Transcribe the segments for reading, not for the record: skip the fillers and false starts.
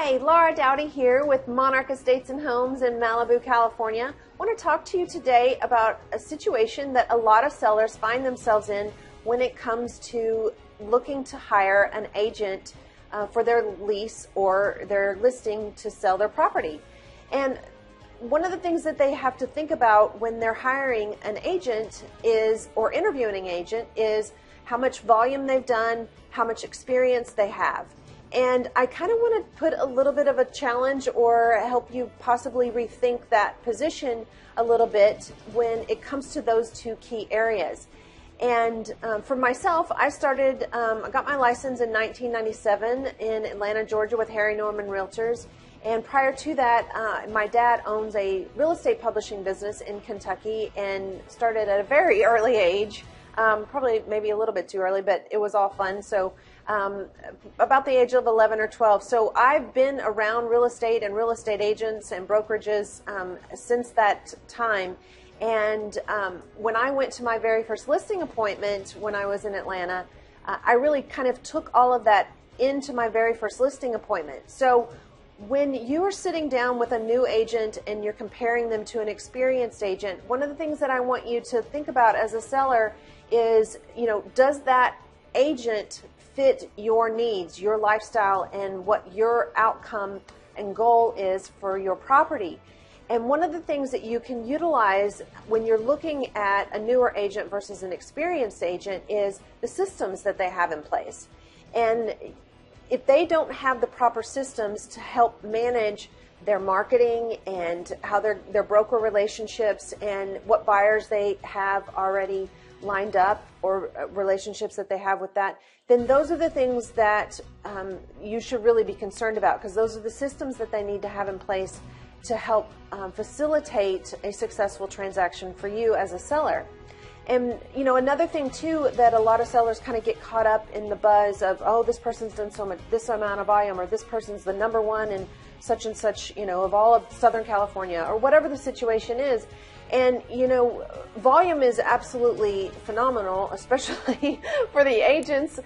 Hi, Laura Doughty here with Monarch Estates and Homes in Malibu, California. I want to talk to you today about a situation that a lot of sellers find themselves in when it comes to looking to hire an agent for their lease or their listing to sell their property. And one of the things that they have to think about when they're hiring an agent is, or interviewing an agent, is how much volume they've done, how much experience they have. And I kind of want to put a little bit of a challenge or help you possibly rethink that position a little bit when it comes to those two key areas. And for myself, I got my license in 1997 in Atlanta, Georgia with Harry Norman Realtors. And prior to that, my dad owns a real estate publishing business in Kentucky and started at a very early age. Probably maybe a little bit too early, but it was all fun. So about the age of 11 or 12. So I've been around real estate and real estate agents and brokerages since that time. And when I went to my very first listing appointment when I was in Atlanta, I really kind of took all of that into my very first listing appointment. So when you are sitting down with a new agent and you're comparing them to an experienced agent, one of the things that I want you to think about as a seller is, does that agent fit your needs, your lifestyle, and what your outcome and goal is for your property? And one of the things that you can utilize when you're looking at a newer agent versus an experienced agent is the systems that they have in place. And if they don't have the proper systems to help manage their marketing and how their broker relationships and what buyers they have already lined up or relationships that they have with that, then those are the things that you should really be concerned about, because those are the systems that they need to have in place to help facilitate a successful transaction for you as a seller. And another thing too, that a lot of sellers kind of get caught up in the buzz of, oh, this person's done so much, this amount of volume, or this person's the number one in such and such, of all of Southern California, or whatever the situation is. And volume is absolutely phenomenal, especially for the agents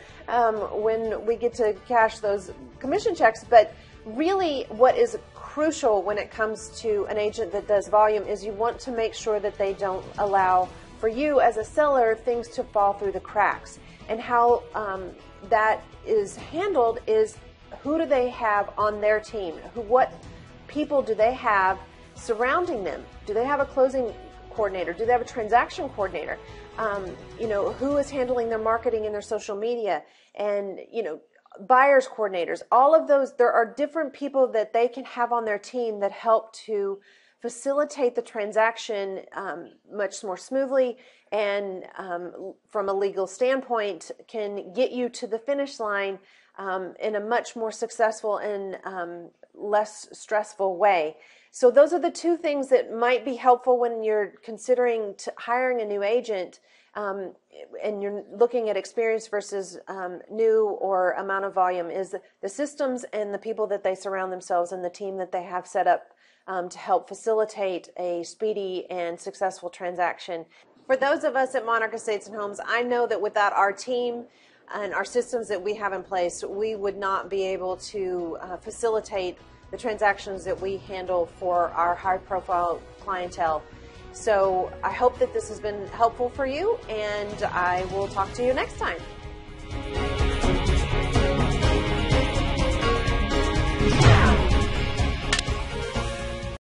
when we get to cash those commission checks. But really, what is crucial when it comes to an agent that does volume is you want to make sure that they don't allow, for you as a seller, things to fall through the cracks. And how that is handled is, who do they have on their team? What people do they have surrounding them? Do they have a closing coordinator? Do they have a transaction coordinator? Who is handling their marketing and their social media? And, buyers coordinators, all of those. There are different people that they can have on their team that help to facilitate the transaction much more smoothly, and from a legal standpoint can get you to the finish line in a much more successful and less stressful way. So those are the two things that might be helpful when you're considering hiring a new agent, and you're looking at experience versus new or amount of volume, is the systems and the people that they surround themselves and the team that they have set up to help facilitate a speedy and successful transaction. For those of us at Monarch Estates and Homes, I know that without our team and our systems that we have in place, we would not be able to facilitate the transactions that we handle for our high-profile clientele. So I hope that this has been helpful for you, and I will talk to you next time.